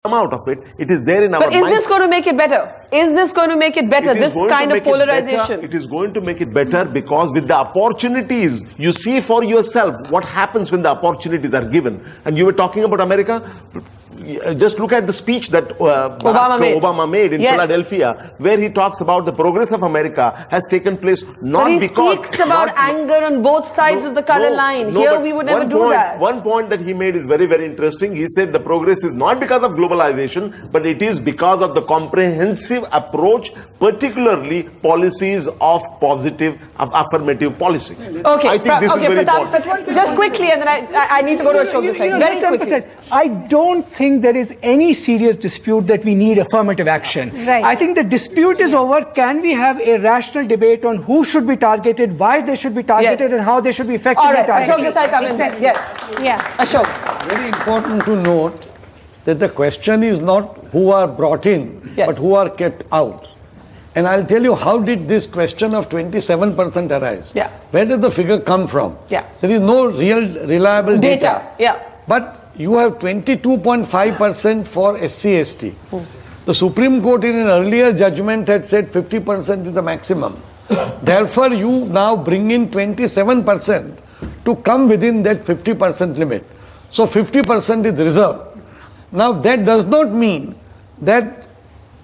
come out of it. It is there in our mind. But is this going to make it better? Is this going to make it better, this kind of polarization? It is going to make it better because with the opportunities, you see for yourself what happens when the opportunities are given. And you were talking about America. Just look at the speech that Obama made in Philadelphia, where he talks about the progress of America has taken place not but he because... He speaks about anger on both sides of the color line. Here we would never do that. One point that he made is very, very interesting. He said the progress is not because of globalization, but it is because of the comprehensive approach, particularly policies of affirmative policy. Okay, I think this is very important. Just quickly, and then I need to go to a show this night. Very quickly. I don't think there is any serious dispute that we need affirmative action. Right. I think the dispute is over. Can we have a rational debate on who should be targeted, why they should be targeted, and how they should be effectively targeted? Ashok Desai, come in there. Yes. Yeah. Ashok. Very important to note that the question is not who are brought in, but who are kept out. And I'll tell you how did this question of 27% arise. Yeah. Where did the figure come from? Yeah. There is no real reliable data. Yeah. But you have 22.5% for SC/ST. The Supreme Court in an earlier judgment had said 50% is the maximum. Therefore, you now bring in 27% to come within that 50% limit. So 50% is reserved. Now that does not mean that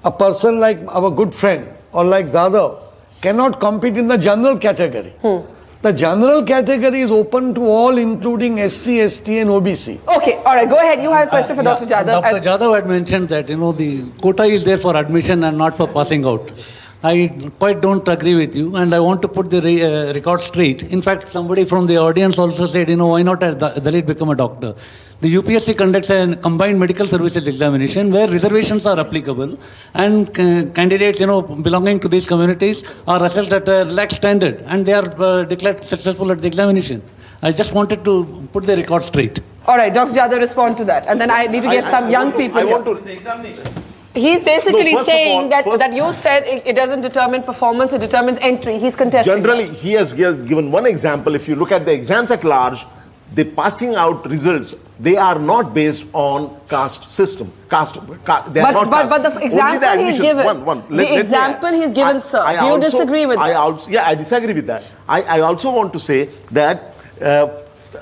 a person like our good friend or like Zadav cannot compete in the general category. The general category is open to all, including SC/ST and OBC. Okay, all right, go ahead. You had a question for Dr. Jadhav. Dr. Jadhav had mentioned that, the quota is there for admission and not for passing out. I quite don't agree with you, and I want to put the record straight. In fact, somebody from the audience also said, why not a Dalit become a doctor? The UPSC conducts a combined medical services examination where reservations are applicable, and candidates, belonging to these communities are assessed at a relaxed standard, and they are declared successful at the examination. I just wanted to put the record straight. All right, Dr. Jadhav, respond to that, and then I need to get some young people. The examination. He's basically saying that you said it doesn't determine performance, it determines entry. He's contesting. Generally, he has given one example. If you look at the exams at large, the passing out results, they are not based on caste system. But the example he's given, the example he's given, sir, do you disagree with that? Yeah, I disagree with that. I also want to say that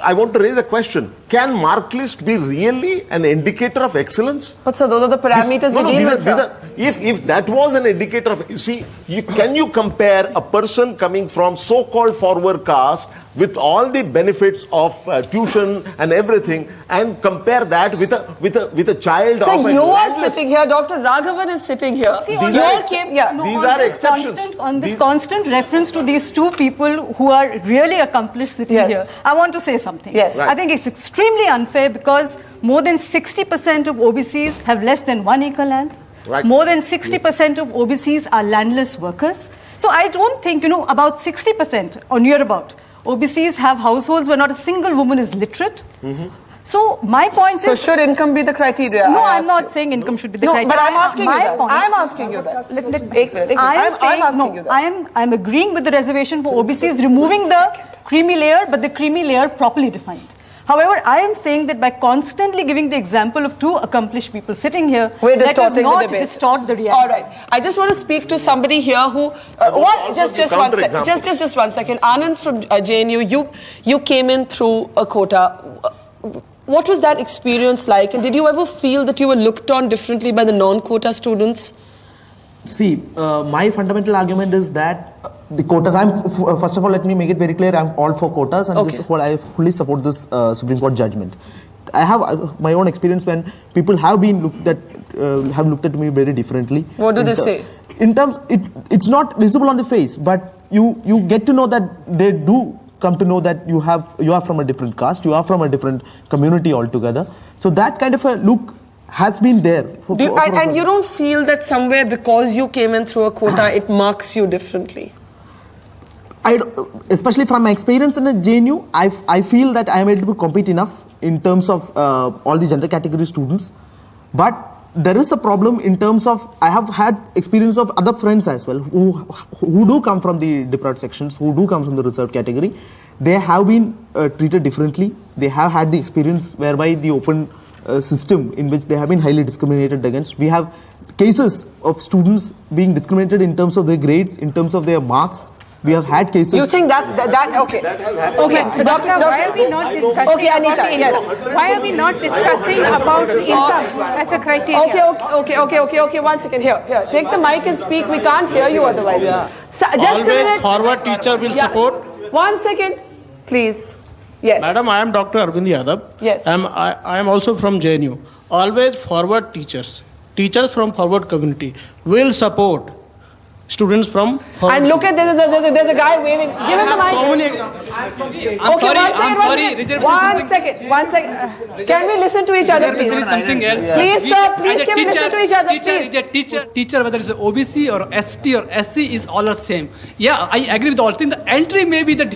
I want to raise a question. Can mark list be really an indicator of excellence? But sir, those are the parameters we deal with, sir. If that was an indicator of, can you compare a person coming from so-called forward caste with all the benefits of tuition and everything, and compare that with a child of a... So you are sitting here, Dr. Raghavan is sitting here. See, these are exceptions. On this constant reference to these two people who are really accomplished sitting here, I want to say something. Yes. I think it's extremely unfair because more than 60% of OBCs have less than 1 acre land. Right. More than 60% of OBCs are landless workers. So I don't think, about 60% or near about OBCs have households where not a single woman is literate. So my point is... So should income be the criteria? No, I'm not saying income should be the criteria. But I'm asking you that. I'm asking you that. I'm agreeing with the reservation for OBCs, removing the creamy layer, but the creamy layer properly defined. However, I am saying that by constantly giving the example of two accomplished people sitting here, let us not distort the reality. All right. I just want to speak to somebody here who... Just 1 second. Anand from JNU, you came in through a quota. What was that experience like? And did you ever feel that you were looked on differently by the non-quota students? See, my fundamental argument is that the quotas, first of all, let me make it very clear, I'm all for quotas, and I fully support this Supreme Court judgment. I have my own experience when people have been looked at me very differently. What do they say? In terms, it's not visible on the face, but you get to know that they do come to know that you are from a different caste, you are from a different community altogether. So that kind of a look has been there. And you don't feel that somewhere because you came in through a quota, it marks you differently? Especially from my experience in the JNU, I feel that I am able to compete enough in terms of all the gender category students. But there is a problem in terms of, I have had experience of other friends as well who do come from the deprived sections, who do come from the reserved category. They have been treated differently. They have had the experience whereby the open system in which they have been highly discriminated against. We have cases of students being discriminated in terms of their grades, in terms of their marks. We have had cases. You think that okay? That has happened. Okay, doctor, Why are we not discussing Okay, Anita, about the yes. income? Why are we not discussing about the income as a criteria? Okay. 1 second. Here. Take the mic and speak. We can't hear you otherwise. So, just Always a minute. forward teacher will support. 1 second, please. Yes. Madam, I am Dr. Arvind Yadav. Yes. I am also from JNU. Always forward teachers from forward community will support students from forward. And look at there's a guy waving. Give him the mic. So many. One second. Can we listen to each other, please? Something else. Please, sir. Please, can we listen to each other, Teacher, whether it's OBC or ST or SC is all the same. Yeah, I agree with all things. The entry may be the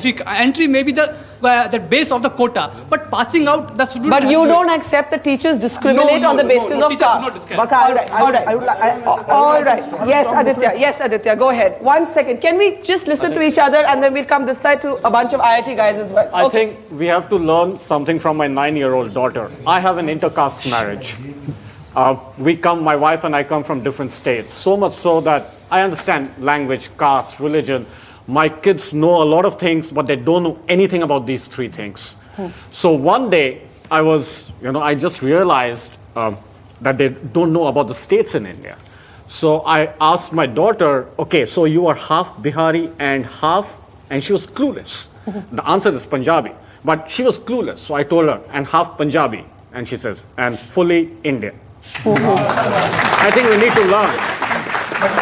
base of the quota, but passing out the student. But you don't accept the teachers discriminate on the basis of caste. All right. Yes, Aditya. Go ahead. 1 second. Can we just listen to each other and then we'll come this side to a bunch of IIT guys as well. I think we have to learn something from my 9-year-old daughter. I have an intercaste marriage. My wife and I come from different states. So much so that I understand language, caste, religion. My kids know a lot of things, but they don't know anything about these 3 things. So one day, I just realized that they don't know about the states in India. So I asked my daughter, okay, so you are half Bihari and she was clueless. The answer is Punjabi, but she was clueless. So I told her, and half Punjabi, and she says, and fully Indian. I think we need to learn.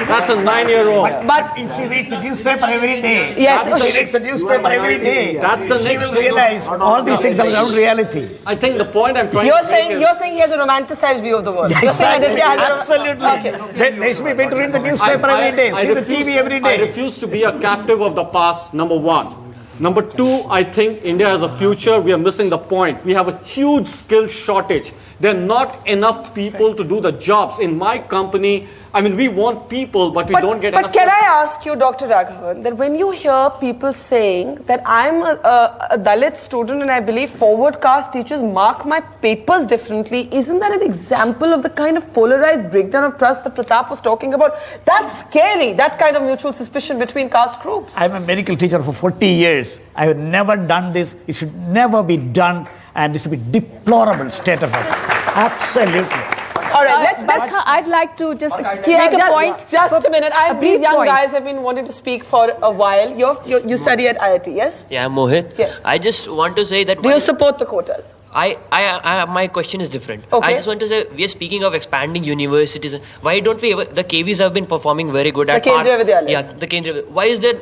That's a 9-year-old. But if she reads the newspaper every day, she reads the newspaper every day, that's the she will realize all these things are around reality. I think the point I'm trying You're to make saying he has a romanticized view of the world. You're saying Exactly. Aditya has Absolutely. Okay. They should be able to read the newspaper every day, see the TV every day. I refuse to be a captive of the past, number 1. Number 2, I think India has a future. We are missing the point. We have a huge skill shortage. There are not enough people to do the jobs. In my company, we want people, but we don't get enough. But can I ask you, Dr. Raghavan, that when you hear people saying that I'm a Dalit student and I believe forward caste teachers mark my papers differently, isn't that an example of the kind of polarized breakdown of trust that Pratap was talking about? That's scary, that kind of mutual suspicion between caste groups. I'm a medical teacher for 40 years. I have never done this. It should never be done, and this would be deplorable state of it. Absolutely. All right, let's I'd like to just make a a point. Just a minute. These young guys have been wanting to speak for a while. You study at IIT, yes? Yeah, I'm Mohit. Yes. I just want to say that... Do you support the quotas? My question is different. Okay. I just want to say, we are speaking of expanding universities. Why don't we the KVs have been performing very good at... The Kendriya Vidyalayas. Yeah, the Kendriya. Why is there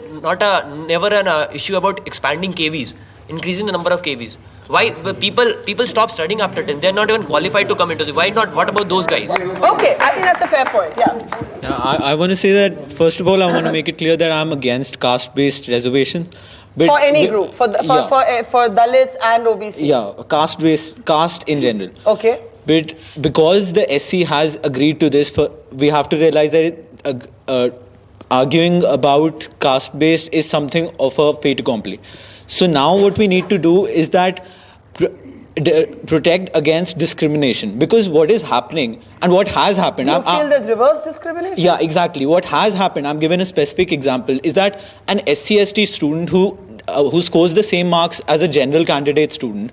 never an issue about expanding KVs, increasing the number of KVs? Why people stop studying after 10? They're not even qualified to come into this. Why not? What about those guys? Okay, I think that's a fair point. Yeah. I want to say that, first of all, I want to make it clear that I'm against caste-based reservation. But for any group, for Dalits and OBCs. Yeah, caste in general. Okay. But because the SC has agreed to this, we have to realize that arguing about caste-based is something of a fait accompli. So now what we need to do is that protect against discrimination, because what is happening and what has happened... You feel there's reverse discrimination? Yeah, exactly. What has happened, I'm given a specific example, is that an SC/ST student who scores the same marks as a general candidate student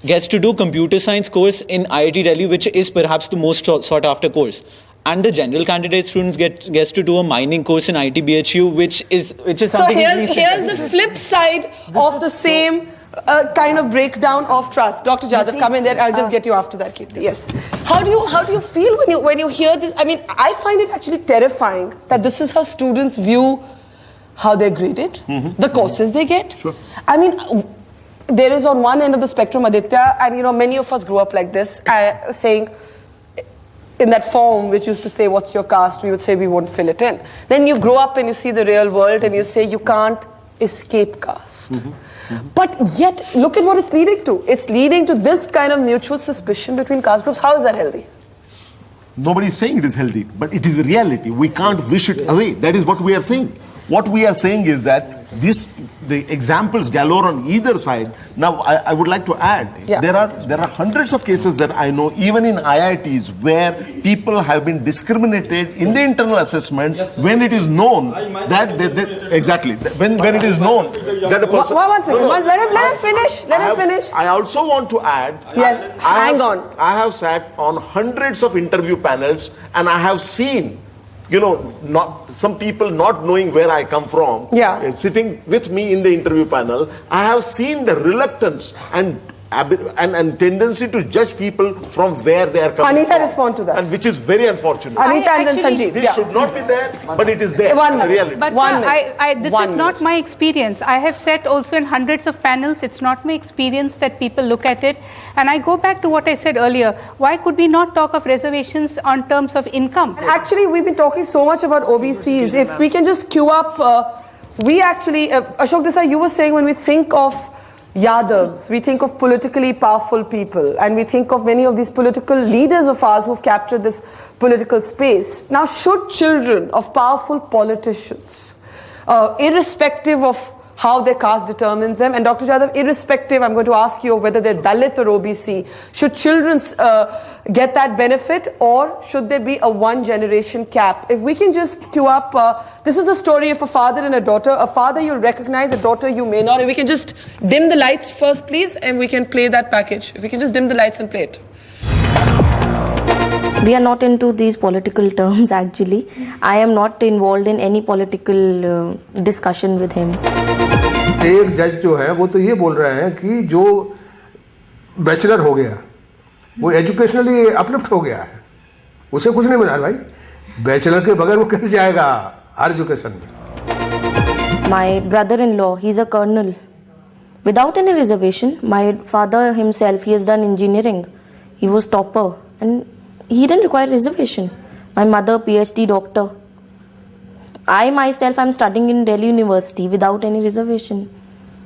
gets to do computer science course in IIT Delhi, which is perhaps the most sought after course. And the general candidate students gets to do a mining course in IIT BHU, which is something... So here's the flip side of the same kind of breakdown of trust. Dr. Jadhav, come in there. I'll just get you after that, Kirti. Yes. How do you feel when you hear this? I find it actually terrifying that this is how students view how they're graded, the courses they get. Sure. There is on one end of the spectrum, Aditya, and many of us grew up like this, saying, in that form which used to say, what's your caste? We would say we won't fill it in. Then you grow up and you see the real world and you say you can't escape caste. But yet, look at what it's leading to. It's leading to this kind of mutual suspicion between caste groups. How is that healthy? Nobody is saying it is healthy, but it is a reality. We can't wish it away. That is what we are saying. What we are saying is that the examples galore on either side. Now, I would like to add, there are hundreds of cases that I know, even in IITs, where people have been discriminated in the internal assessment when it is known that when it is known that a person. One second. Let him finish. Let him finish. I also want to add. Yes. Hang on. I have sat on hundreds of interview panels, and I have seen, some people not knowing where I come from, sitting with me in the interview panel. I have seen the reluctance and tendency to judge people from where they are coming from. Anita, respond to that. And which is very unfortunate. Anita and then Sanjeev. This should not be there, but it is there. Really. But this is not my experience. I have sat also in hundreds of panels. It's not my experience that people look at it. And I go back to what I said earlier. Why could we not talk of reservations on terms of income? And actually, we've been talking so much about OBCs. If we can just queue up, Ashok Desai, you were saying when we think of Yadavs, we think of politically powerful people, and we think of many of these political leaders of ours who've captured this political space. Now, should children of powerful politicians, irrespective of how their caste determines them, and Dr. Jadhav, irrespective, I'm going to ask you of whether they're Dalit or OBC, should children get that benefit, or should there be a one-generation cap? If we can just queue up, this is the story of a father and a daughter. A father you'll recognize, a daughter you may not. If we can just dim the lights first, please, and we can play that package. If we can just dim the lights and play it. We are not into these political terms actually. I am not involved in any political discussion with him. एक जज जो है वो तो ये बोल रहे हैं कि जो बैचलर हो गया वो एजुकेशनली अपलिफ्ट हो गया है, उसे कुछ नहीं मिला भाई, बैचलर के बगैर वो कैसे जाएगा हायर एजुकेशन में. My brother-in-law, he's a colonel. Without any reservation, my father himself, he has done engineering. He was topper and he didn't require reservation. My mother, PhD doctor. I myself am studying in Delhi University without any reservation.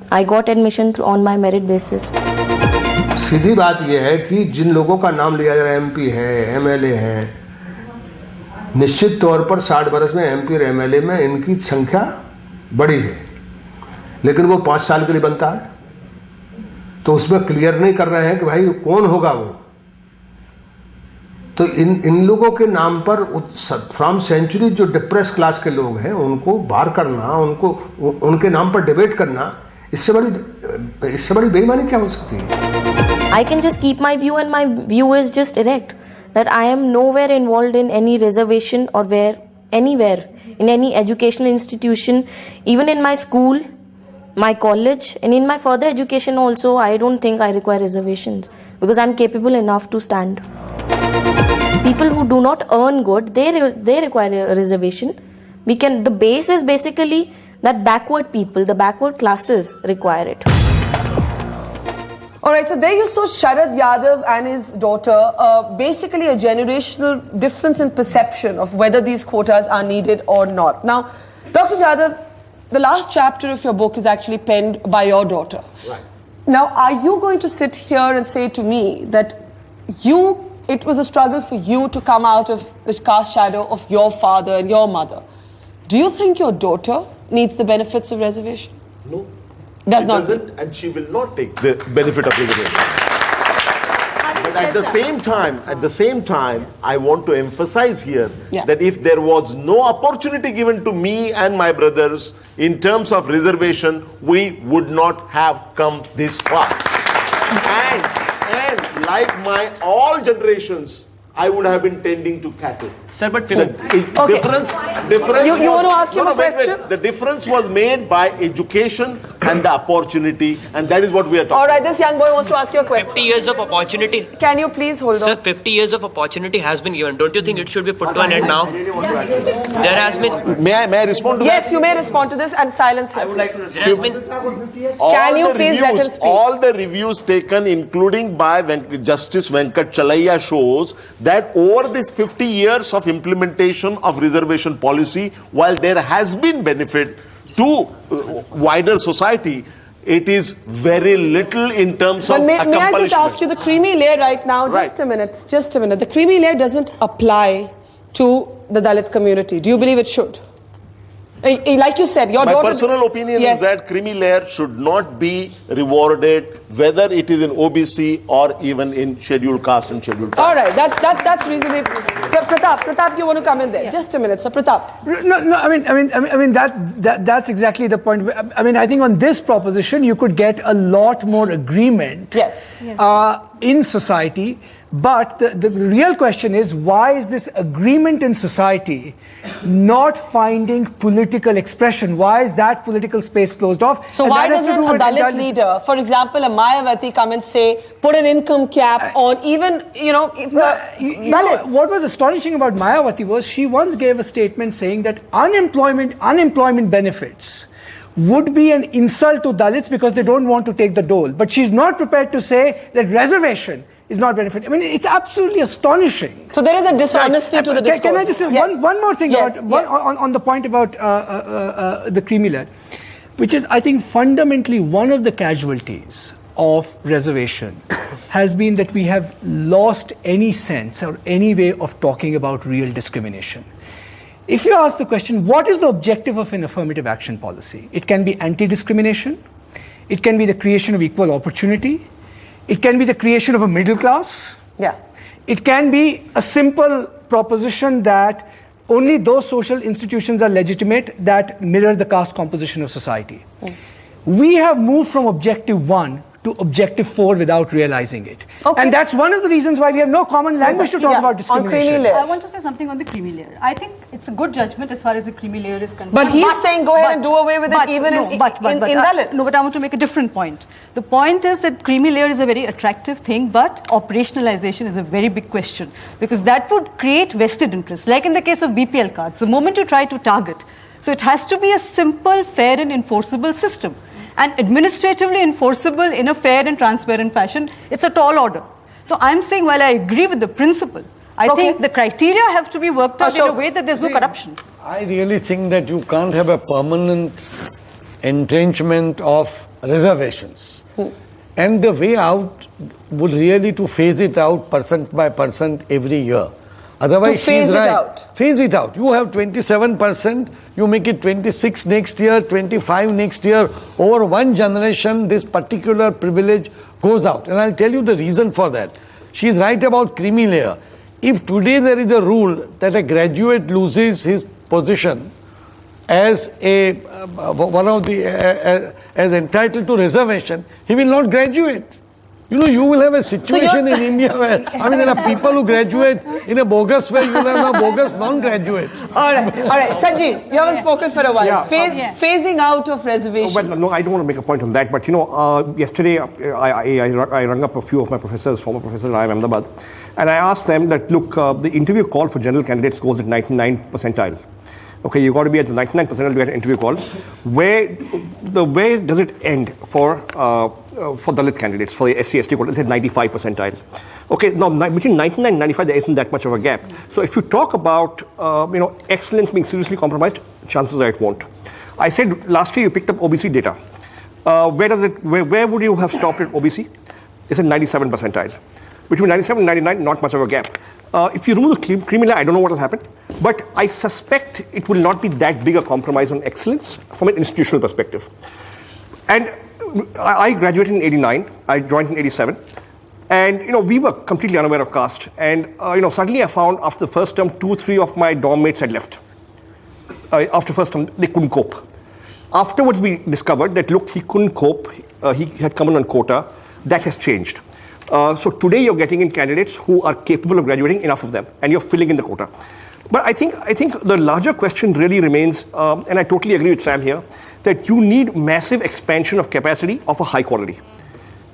I got admission on my merit basis. सीधी बात यह है कि जिन लोगों का नाम लिया जा रहा है, MP है, MLA है, निश्चित तौर पर 60 वर्ष में MP और MLA में इनकी संख्या बड़ी है, लेकिन वो 5 साल के लिए बनता है, तो उसमें क्लियर नहीं कर रहे हैं कि भाई कौन होगा वो. तो इन लोगों के नाम पर फ्रॉम सेंचुरी जो डिप्रेस क्लास के लोग हैं उनको बाहर करना, उनके नाम पर डिबेट करना, इससे बड़ी बेईमानी क्या हो सकती है? I can just keep my view, and my view is just direct that I am nowhere involved in any reservation or anywhere in any educational institution, even in my school, my college, and in my further education also. I don't think I require reservations because I'm capable enough to stand. People who do not earn good, they require a reservation. The base is basically that backward people, the backward classes require it. All right, so there you saw Sharad Yadav and his daughter, basically a generational difference in perception of whether these quotas are needed or not. Now, Dr. Yadav, the last chapter of your book is actually penned by your daughter. Right. Now, are you going to sit here and say to me that it was a struggle for you to come out of the caste shadow of your father and your mother? Do you think your daughter needs the benefits of reservation? No. She doesn't, and she will not take the benefit of reservation. But at the same time, I want to emphasize here that if there was no opportunity given to me and my brothers in terms of reservation, we would not have come this far. And like all generations, I would have been tending to cattle. Sir, but difference. You want to ask him a question? The difference was made by education and the opportunity, and that is what we are talking. All right, this young boy wants to ask you a question. 50 years of opportunity. Can you please hold on? Sir, 50 years of opportunity has been given. Don't you think it should be put to an end now? There has been. May I respond to that? Yes, you may respond to this, and silence here. I would like to respond. Can you please let him speak? All the reviews taken, including by Justice Venkat Chalaiya, shows that over this 50 years of implementation of reservation policy, while there has been benefit to wider society, it is very little in terms of accomplishment. May I just ask you, the creamy layer right now, just a minute. The creamy layer doesn't apply to the Dalit community. Do you believe it should? Like you said, your My daughter... personal opinion is that creamy layer should not be rewarded, whether it is in OBC or even in scheduled caste and scheduled tribe. All right, that's reasonably... Pratap, you want to come in there? Just a minute, sir. Pratap. No. I mean that's exactly the point. I mean, I think on this proposition you could get a lot more agreement. Yes. In society. But the real question is, why is this agreement in society not finding political expression? Why is that political space closed off? So why doesn't a Dalit leader, for example, a Mayawati, come and say, put an income cap on even, Dalits? What was astonishing about Mayawati was she once gave a statement saying that unemployment benefits would be an insult to Dalits because they don't want to take the dole. But she's not prepared to say that reservation is not benefit. I mean, it's absolutely astonishing. So there is a dishonesty to the discourse. Can I just say one more thing on the point about the creamy layer, which is, I think, fundamentally one of the casualties of reservation has been that we have lost any sense or any way of talking about real discrimination. If you ask the question, what is the objective of an affirmative action policy? It can be anti-discrimination. It can be the creation of equal opportunity. It can be the creation of a middle class. Yeah. It can be a simple proposition that only those social institutions are legitimate that mirror the caste composition of society. We have moved from objective 1 to objective 4 without realizing it. Okay. And that's one of the reasons why we have no common language to talk about discrimination. I want to say something on the creamy layer. I think it's a good judgment as far as the creamy layer is concerned. But he's saying go ahead and do away with it even in Dalits. No, but I want to make a different point. The point is that creamy layer is a very attractive thing, but operationalization is a very big question because that would create vested interests. Like in the case of BPL cards, the moment you try to target, so it has to be a simple, fair and enforceable system. And administratively enforceable in a fair and transparent fashion, it's a tall order. So I'm saying, while I agree with the principle, I think the criteria have to be worked out in a way that there's no corruption. I really think that you can't have a permanent entrenchment of reservations. And the way out would really to phase it out percent by percent every year. Otherwise, she's right. Phase it out. You have 27%, you make it 26 next year, 25 next year. Over one generation, this particular privilege goes out. And I'll tell you the reason for that. She's right about creamy layer. If today there is a rule that a graduate loses his position as as entitled to reservation, he will not graduate. You will have a situation in India where, there are people who graduate in a bogus way, you will have bogus non-graduates. All right. Sanjeev, you haven't spoken for a while. Phasing out of reservation. Well, no, I don't want to make a point on that, but yesterday I rang up a few of my professors, former professors in IIM Ahmedabad, and I asked them that, look, the interview call for general candidates goes at 99 percentile. Okay, you got to be at the 99 percentile to get an interview call. Where does it end for Dalit candidates, for the SC/ST quota? It's at 95 percentile. Okay, now between 99 and 95 there isn't that much of a gap. So if you talk about excellence being seriously compromised, chances are it won't. I said last year you picked up OBC data. Where would you have stopped at OBC? It's at 97 percentile. Between 97 and 99, not much of a gap. If you remove the creamy layer, I don't know what will happen, but I suspect it will not be that big a compromise on excellence from an institutional perspective. And I graduated in 89, I joined in 87, and we were completely unaware of caste. And suddenly I found after the first term, 2-3 of my dorm mates had left. After first term, they couldn't cope. Afterwards, we discovered that look, he couldn't cope. He had come in on quota. That has changed. So today you're getting in candidates who are capable of graduating, enough of them, and you're filling in the quota. But I think the larger question really remains, and I totally agree with Sam here, that you need massive expansion of capacity of a high quality.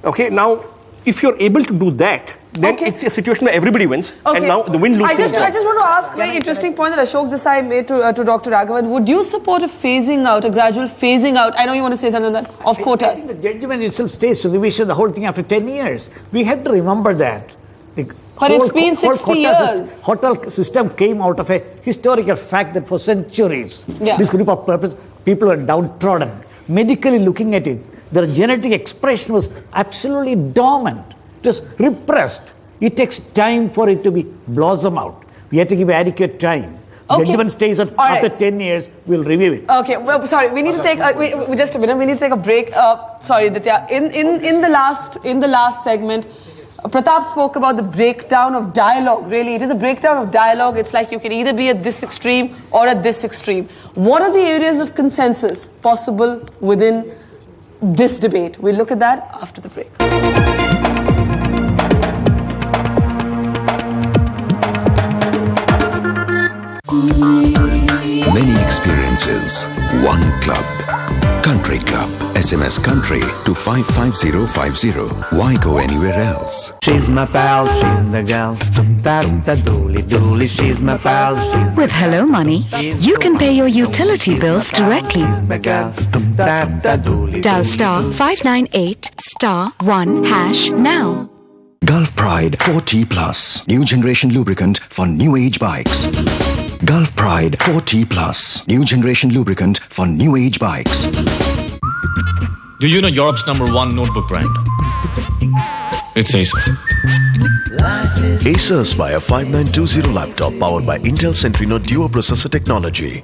Okay, now if you're able to do that, then it's a situation where everybody wins, and now the win-lose thing is done. I just want to ask a very interesting point that Ashok Desai made to Dr. Raghavan. Would you support a phasing out, a gradual phasing out? I know you want to say something on that, of quotas. I think the judgment itself stays to revision the whole thing after 10 years. We have to remember that. But it's been 60 years. Hotel system came out of a historical fact that for centuries, this group of people were downtrodden. Medically looking at it, their genetic expression was absolutely dormant. It was repressed. It takes time for it to be blossom out. We have to give adequate time. Judgment stays on after 10 years, we'll review it. Okay, well, sorry, we need to take just a minute. We need to take a break. Sorry, Ditya. In the last segment, Pratap spoke about the breakdown of dialogue. Really, it is a breakdown of dialogue. It's like you can either be at this extreme or at this extreme. What are the areas of consensus possible within this debate? We'll look at that after the break. Many experiences, one club. Country Club. SMS Country to 55050. Why go anywhere else? She's my pal, she's the gal. Dooley, she's my pal. With Hello Money, you can pay your utility bills directly. Dial star 598 star 1 hash now. Gulf Pride 4T Plus. New generation lubricant for new age bikes. Gulf Pride 4T Plus. New generation lubricant for new age bikes. Do you know Europe's #1 notebook brand? It's Acer. Acer Aspire 5920 laptop powered by Intel Centrino Duo processor technology.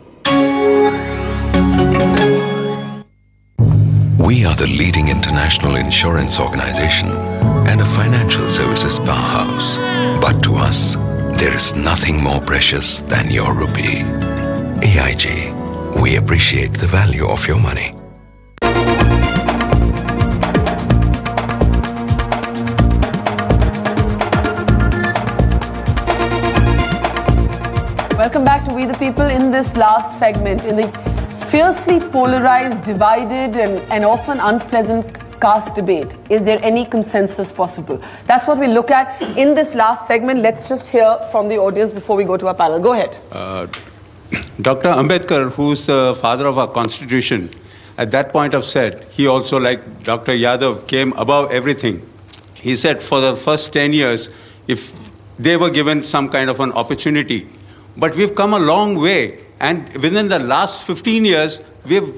We are the leading international insurance organization and a financial services powerhouse. But to us, there is nothing more precious than your rupee. AIG, we appreciate the value of your money. Welcome back to We the People. In this last segment, in the fiercely polarized, divided and often unpleasant caste debate, is there any consensus possible? That's what we look at in this last segment. Let's just hear from the audience before we go to our panel. Go ahead. Dr. Ambedkar, who's the father of our constitution, at that point of said, he also, like Dr. Yadav, came above everything. He said for the first 10 years, if they were given some kind of an opportunity, but we've come a long way, and within the last 15 years, we've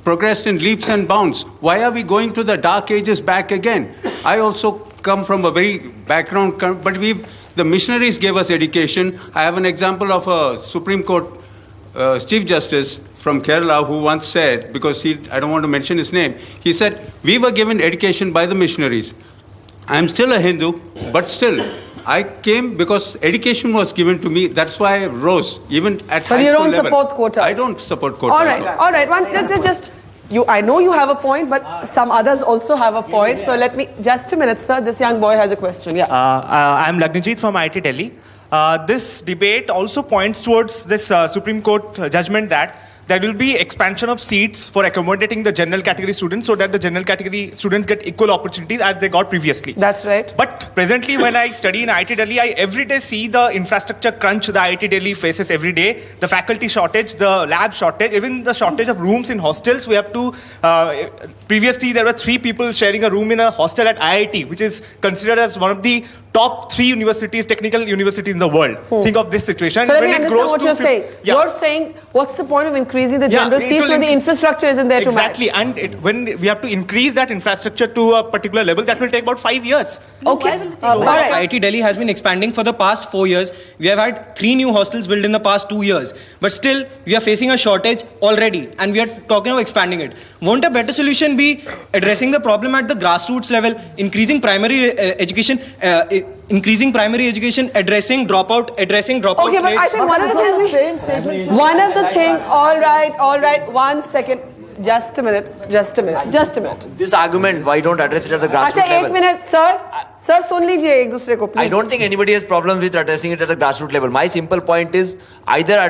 progressed in leaps and bounds. Why are we going to the dark ages back again? I also come from a very background, but the missionaries gave us education. I have an example of a Supreme Court Chief Justice from Kerala who once said, because I don't want to mention his name, he said, we were given education by the missionaries. I'm still a Hindu, but still, I came because education was given to me. That's why I rose, even at high school level. But you don't support quotas? I don't support quotas. All right. I know you have a point, but some others also have a point. So let me, just a minute, sir. This young boy has a question. Yeah. I'm Lagnajit from IIT Delhi. This debate also points towards this Supreme Court judgment that there will be expansion of seats for accommodating the general category students so that the general category students get equal opportunities as they got previously. That's right. But presently when I study in IIT Delhi, I every day see the infrastructure crunch the IIT Delhi faces every day, the faculty shortage, the lab shortage, even the shortage of rooms in hostels. We have to, previously there were 3 people sharing a room in a hostel at IIT, which is considered as one of the top 3 universities, technical universities in the world. Think of this situation. So let me understand what you're saying. Yeah. You're saying, what's the point of increasing the general seats when the infrastructure isn't there to match? Exactly, and when we have to increase that infrastructure to a particular level, that will take about 5 years. Okay. IIT Delhi has been expanding for the past 4 years. We have had 3 new hostels built in the past 2 years. But still, we are facing a shortage already, and we are talking of expanding it. Won't a better solution be addressing the problem at the grassroots level, increasing primary education, addressing dropout Okay, rates? but I think one of the things, all right, 1 second. Just a minute. This argument, why don't address it at the grassroots level? 1 minute, sir. Sir, सुन लीजिए एक दूसरे को, please. I don't think anybody has problems with addressing it at the grassroots level. My simple point is either,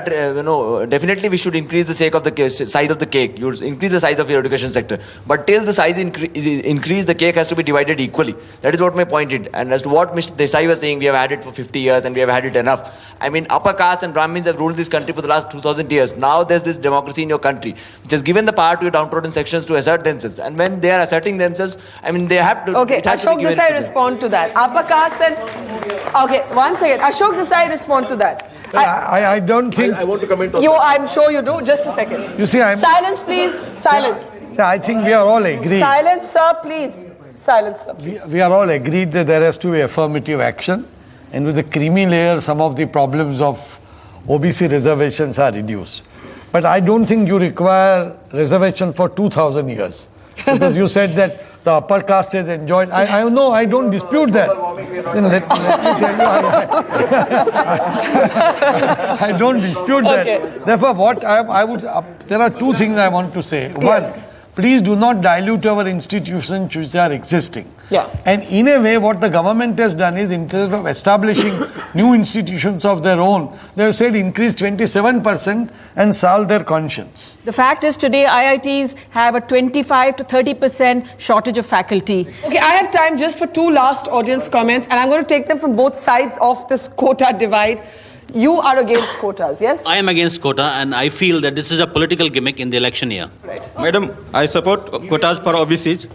definitely we should increase the size of the cake. You increase the size of your education sector. But till the size increase, the cake has to be divided equally. That is what my point is. And as to what Mr. Desai was saying, we have had it for 50 years and we have had it enough. I mean, upper caste and Brahmins have ruled this country for the last 2000 years. Now there's this democracy in your country, which has given the power to your downtrodden sections to assert themselves. And when they are asserting themselves, I mean, they have to... Okay, Ashok Desai respond to that. Upper caste and... Okay, 1 second. Ashok Desai respond to that. I don't think... I want to comment on I'm sure you do. Just a second. You see, Silence, please. Silence. I think we are all agreed. Silence, sir, please. Silence, sir. We are all agreed that there has to be affirmative action. And with the creamy layer, some of the problems of OBC reservations are reduced. But I don't think you require reservation for 2,000 years. Because you said that the upper caste has enjoyed. I know, I don't dispute that. Let me tell you, I don't dispute that. Therefore, what I would, there are two things I want to say. One, please do not dilute our institutions which are existing. And in a way, what the government has done is, instead of establishing new institutions of their own, they have said increase 27% and solve their conscience. The fact is, today IITs have a 25 to 30% shortage of faculty. Okay, I have time just for two last audience comments, and I'm going to take them from both sides of this quota divide. You are against quotas, yes? I am against quota, and I feel that this is a political gimmick in the election year. Right. Madam, I support quotas for OBCs.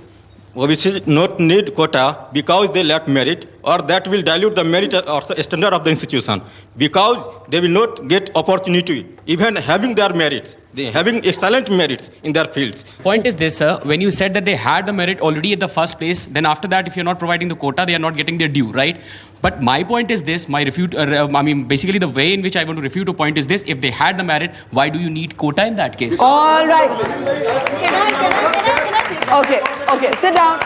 OBCs not need quota because they lack merit, or that will dilute the merit or the standard of the institution, because they will not get opportunity, even having their merits, having excellent merits in their fields. Point is this, sir, when you said that they had the merit already at the first place, then after that, if you're not providing the quota, they are not getting their due, right? But my point is this, basically the way in which I want to refute a point is this: if they had the merit, why do you need quota in that case? All right. Okay, sit down.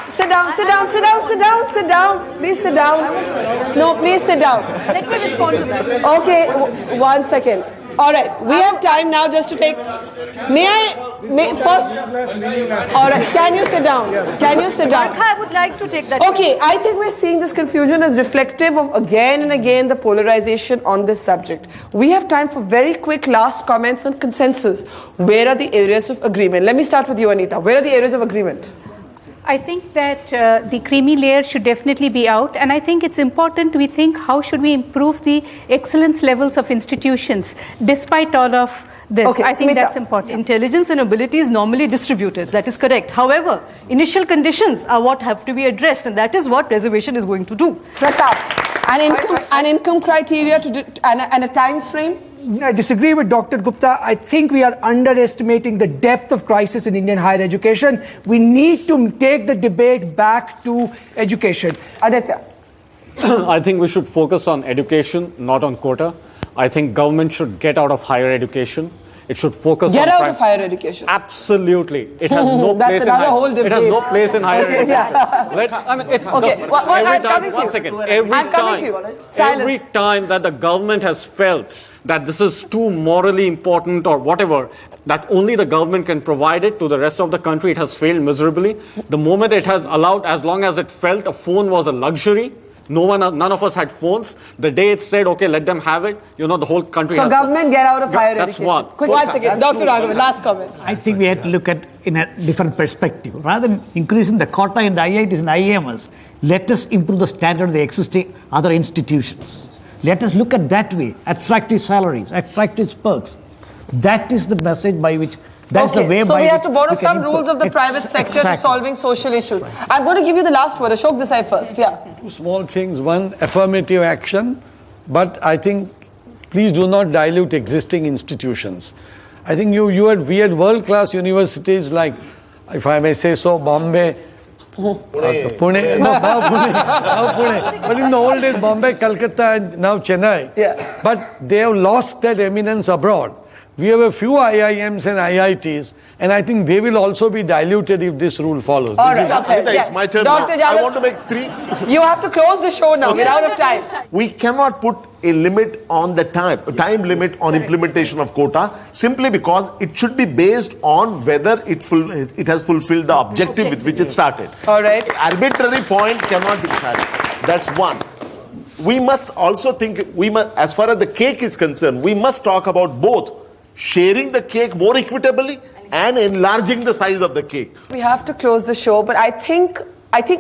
Please sit down. No, please sit down. Let me respond to that. Okay, 1 second. All right, we have time now just to take. May first? All right, can you sit down? I would like to take that. Okay, I think we're seeing this confusion as reflective of again and again the polarization on this subject. We have time for very quick last comments on consensus. Where are the areas of agreement? Let me start with you, Anita. Where are the areas of agreement? I think that the creamy layer should definitely be out, and I think it's important we think how should we improve the excellence levels of institutions despite all of this. Okay, I think that's important. Intelligence and ability is normally distributed. That is correct. However, initial conditions are what have to be addressed, and that is what reservation is going to do. Pratap, an income criteria and a time frame? I disagree with Dr. Gupta. I think we are underestimating the depth of crisis in Indian higher education. We need to take the debate back to education. Aditya. I think we should focus on education, not on quota. I think government should get out of higher education. It should focus Get on out of higher education. Absolutely. It has no That's place in another higher whole debate. It has no place in higher education. Every time that the government has felt that this is too morally important or whatever, that only the government can provide it to the rest of the country, it has failed miserably. The moment it has allowed, as long as it felt a phone was a luxury, none of us had phones. The day it said, okay, let them have it, the whole country So government get out of higher education. That's one. Quick, 1 second. Dr. Raghavan, last comments. I think we have to look at in a different perspective. Rather than increasing the quota in the IITs and IIMs, let us improve the standard of the existing other institutions. Let us look at that way, attractive salaries, attractive perks. That is the message by which That's the way so by we have to borrow we can some rules of the private sector to solving social issues. I'm going to give you the last word. Ashok Desai first. Yeah. Two small things. One, affirmative action. But I think, please do not dilute existing institutions. I think we had world-class universities like, if I may say so, Bombay, Pune. Now Pune. But in the old days, Bombay, Calcutta, and now Chennai. Yeah. But they have lost that eminence abroad. We have a few IIMs and IITs, and I think they will also be diluted if this rule follows. All right, Anita, it's my turn now. I want to make three. You have to close the show now. We're out of time. We cannot put a limit on the time limit on implementation of quota, simply because it should be based on whether it has fulfilled the objective with which it started. All right. Arbitrary point cannot be carried. That's one. We must also think, as far as the cake is concerned, we must talk about both sharing the cake more equitably and enlarging the size of the cake. We have to close the show, but I think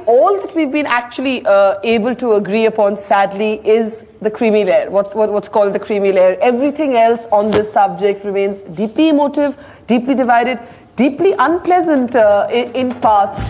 all that we've been actually able to agree upon, sadly, is the creamy layer, what's called the creamy layer. Everything else on this subject remains deeply emotive, deeply divided, deeply unpleasant in parts.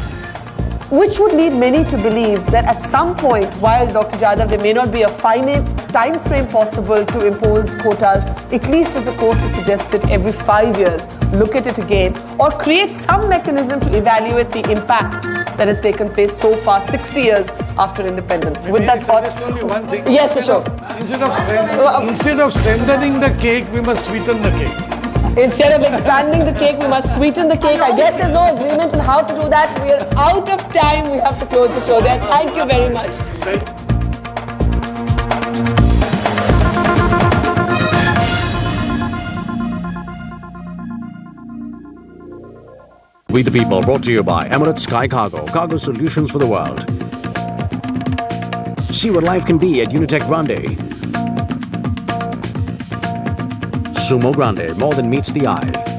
which would lead many to believe that at some point, while Dr. Jadhav, there may not be a finite time frame possible to impose quotas, at least as the court has suggested, every 5 years, look at it again, or create some mechanism to evaluate the impact that has taken place so far, 60 years after independence. With that thought, only one thing. Yes, Ashok. Instead of strengthening the cake, we must sweeten the cake. Instead of expanding the cake, we must sweeten the cake. I guess there's no agreement on how to do that. We are out of time. We have to close the show there. Thank you very much. We the People, brought to you by Emirates Sky Cargo, cargo solutions for the world. See what life can be at Unitech Grande. Sumo Grande, more than meets the eye.